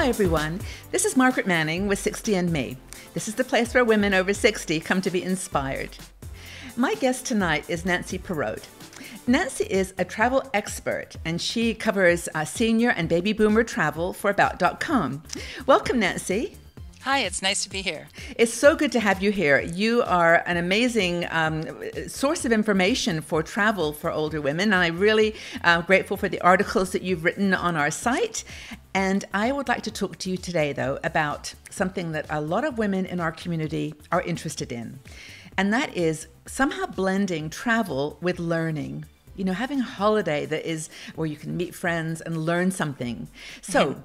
Hi, everyone. This is Margaret Manning with 60 and Me. This is the place where women over 60 come to be inspired. My guest tonight is Nancy Perrode. Nancy is a travel expert, and she covers senior and baby boomer travel for About.com. Welcome, Nancy. Hi, it's nice to be here. It's so good to have you here. You are an amazing source of information for travel for older women, and I'm really grateful for the articles that you've written on our site. And I would like to talk to you today, though, about something that a lot of women in our community are interested in, and that is somehow blending travel with learning. You know, having a holiday that is where you can meet friends and learn something. So,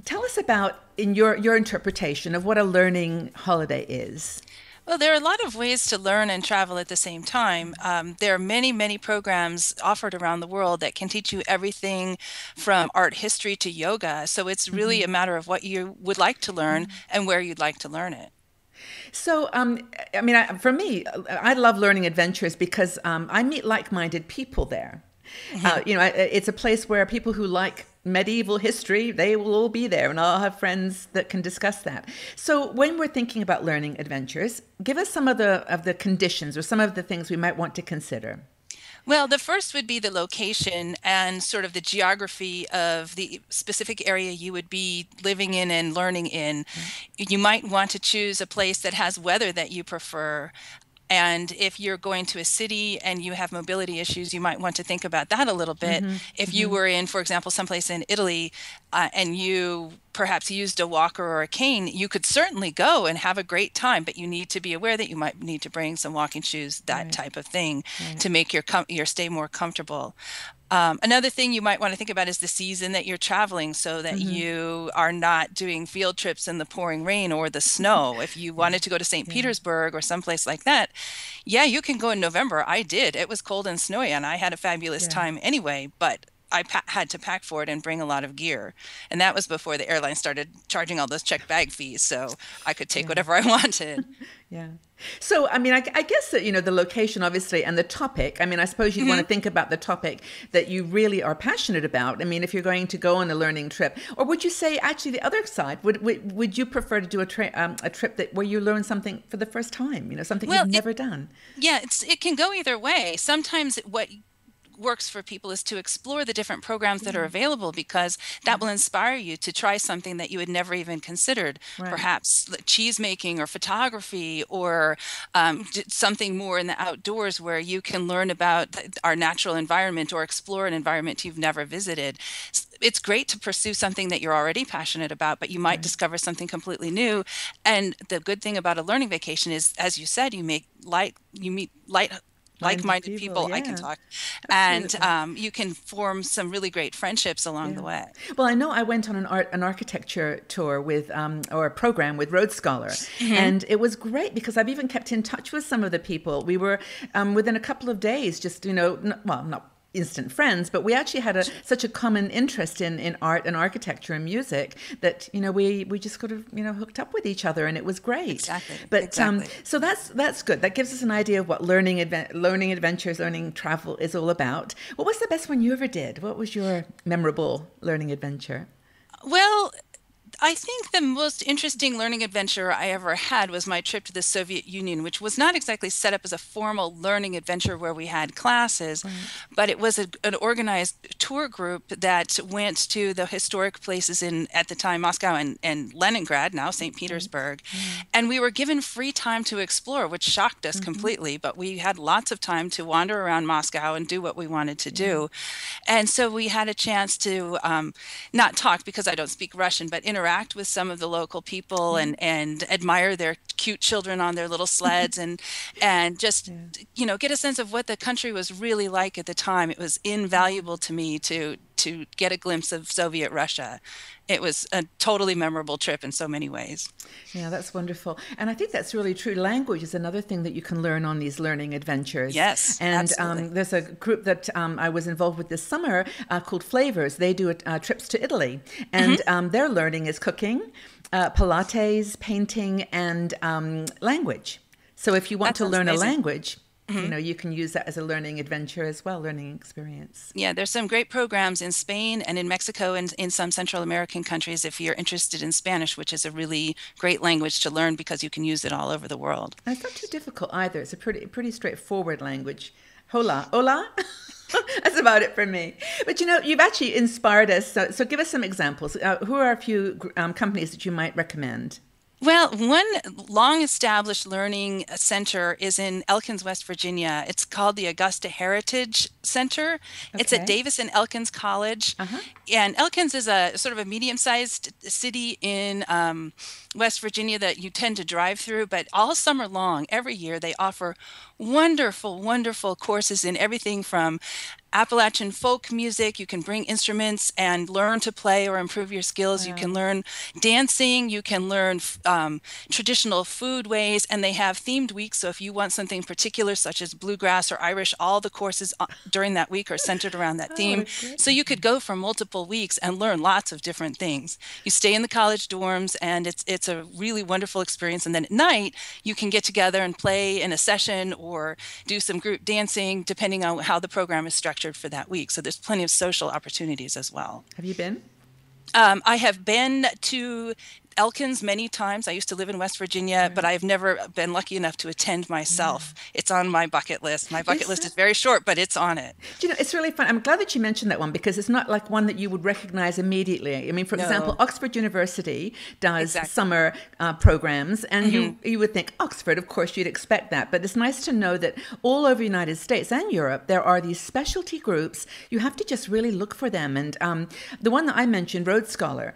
tell us about, in your interpretation of what a learning holiday is. Well, there are a lot of ways to learn and travel at the same time. There are many, many programs offered around the world that can teach you everything from art history to yoga. So it's really a matter of what you would like to learn and where you'd like to learn it. So, for me, I love learning adventures because I meet like-minded people there. It's a place where people who like medieval history, they will all be there, and I'll have friends that can discuss that. So when we're thinking about learning adventures, give us some of the conditions or some of the things we might want to consider. Well, the first would be the location and sort of the geography of the specific area you would be living in and learning in. You might want to choose a place that has weather that you prefer. And if you're going to a city and you have mobility issues, you might want to think about that a little bit. If you were in, for example, someplace in Italy and you perhaps used a walker or a cane, you could certainly go and have a great time, but you need to be aware that you might need to bring some walking shoes, that type of thing, to make your stay more comfortable. Another thing you might want to think about is the season that you're traveling, so that you are not doing field trips in the pouring rain or the snow. If you wanted to go to St. Petersburg or someplace like that, you can go in November. I did. It was cold and snowy, and I had a fabulous time anyway, but I had to pack for it and bring a lot of gear. And that was before the airline started charging all those checked bag fees, so I could take whatever I wanted. So, I guess that, the location, obviously, and the topic, I suppose you'd want to think about the topic that you really are passionate about. If you're going to go on a learning trip, or would you say, actually, the other side, would you prefer to do a trip where you learn something for the first time, something you've never done? Yeah, it can go either way. Sometimes what works for people is to explore the different programs that are available, because that will inspire you to try something that you had never even considered, perhaps cheese making or photography, or something more in the outdoors where you can learn about our natural environment or explore an environment you've never visited. It's great to pursue something that you're already passionate about, but you might discover something completely new. And the good thing about a learning vacation is, as you said, you meet like-minded people. I can talk. Absolutely. And you can form some really great friendships along the way. Well, I know I went on an architecture tour with or a program with Rhodes Scholar, and it was great because I've even kept in touch with some of the people. We were within a couple of days, just not instant friends, but we actually had such a common interest in art and architecture and music that we just sort of hooked up with each other, and it was great. Exactly. But so that's good. That gives us an idea of what learning adventures, learning travel is all about. What was the best one you ever did? What was your memorable learning adventure? Well, I think the most interesting learning adventure I ever had was my trip to the Soviet Union, which was not exactly set up as a formal learning adventure where we had classes, but it was an organized tour group that went to the historic places in, at the time, Moscow and Leningrad, now St. Petersburg. And we were given free time to explore, which shocked us completely, but we had lots of time to wander around Moscow and do what we wanted to do. And so we had a chance to not talk, because I don't speak Russian, but interact with some of the local people and admire their cute children on their little sleds and just get a sense of what the country was really like at the time. It was invaluable to me to get a glimpse of Soviet Russia. It was a totally memorable trip in so many ways. Yeah, that's wonderful. And I think that's really true. Language is another thing that you can learn on these learning adventures. Yes, and there's a group that I was involved with this summer called Flavors. They do trips to Italy, and their learning is cooking, Pilates, painting, and language. So if you want to learn a language, you know, you can use that as a learning adventure as well, learning experience. Yeah, there's some great programs in Spain and in Mexico and in some Central American countries if you're interested in Spanish, which is a really great language to learn because you can use it all over the world. And it's not too difficult either. It's a pretty straightforward language. Hola, hola. That's about it for me. But you know, you've actually inspired us. So give us some examples. Who are a few companies that you might recommend? Well, one long established learning center is in Elkins, West Virginia. It's called the Augusta Heritage Center. It's at Okay. Davis and Elkins College. Uh-huh. And Elkins is a sort of a medium-sized city in West Virginia that you tend to drive through, but all summer long, every year, they offer wonderful, wonderful courses in everything from Appalachian folk music. You can bring instruments and learn to play or improve your skills. You can Wow. learn dancing. You can learn traditional food ways, and they have themed weeks. So if you want something particular, such as bluegrass or Irish, all the courses during that week are centered around that Oh, what theme. a great. So you could go for multiple weeks and learn lots of different things. You stay in the college dorms, and it's a really wonderful experience. And then at night, you can get together and play in a session or do some group dancing, depending on how the program is structured for that week. So there's plenty of social opportunities as well. Have you been? I have been to Elkins many times. I used to live in West Virginia, but I've never been lucky enough to attend myself. It's on my bucket list. My bucket Is list that? is very short, but it's on it. Do you know, it's really fun. I'm glad that you mentioned that one because it's not like one that you would recognize immediately. I mean, for example, No, Oxford University does exactly. summer programs, and Hmm. you would think Oxford, of course, you'd expect that. But it's nice to know that all over the United States and Europe, there are these specialty groups. You have to just really look for them. And the one that I mentioned, Rhodes Scholar,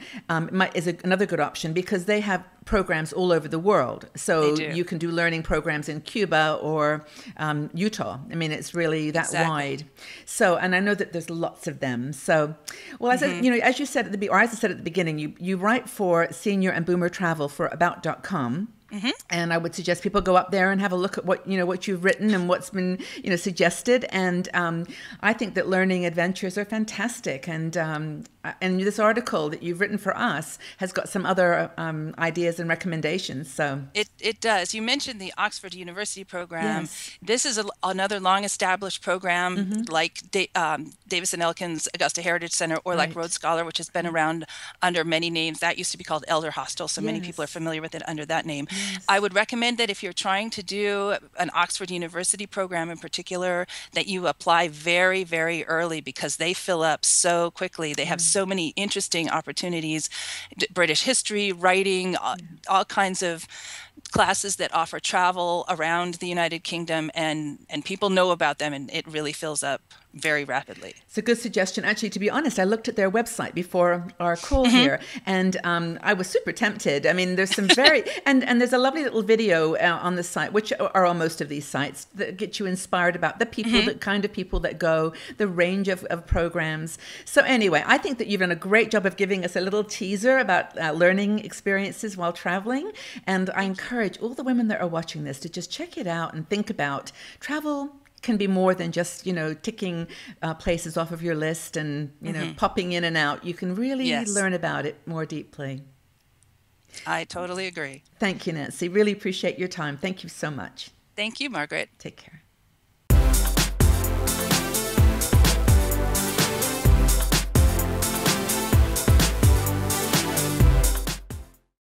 is another good option because they have programs all over the world. They So do. you can do learning programs in Cuba or Utah. I mean, it's really that Exactly. wide. So, and I know that there's lots of them. So, well, as I, you know, as you said at or as I said at the beginning, you write for Senior and Boomer Travel for about.com. And I would suggest people go up there and have a look at what you've written and what's been suggested. And I think that learning adventures are fantastic. And this article that you've written for us has got some other ideas and recommendations. So It does. You mentioned the Oxford University program. yes, This is another long established program like Davis and Elkins Augusta Heritage Center or like right, Rhodes Scholar, which has been around under many names. That used to be called Elder Hostel, so many people are yes, familiar with it under that name. I yes. would recommend that if you're trying to do an Oxford University program in particular, that you apply very, very early because they fill up so quickly. They have so many interesting opportunities, British history, writing, all kinds of classes that offer travel around the United Kingdom, and people know about them, and it really fills up very rapidly. It's a good suggestion. Actually, to be honest, I looked at their website before our call here, and I was super tempted. I mean, there's some very and there's a lovely little video on the site, which are on most of these sites, that get you inspired about the people, the kind of people that go, the range of programs. So anyway, I think that you've done a great job of giving us a little teaser about learning experiences while traveling, and I encourage all the women that are watching this to just check it out and think about travel can be more than just ticking places off of your list and popping in and out. You can really Yes, learn about it more deeply. I totally agree. Thank you, Nancy. Really appreciate your time. Thank you so much. Thank you, Margaret. Take care.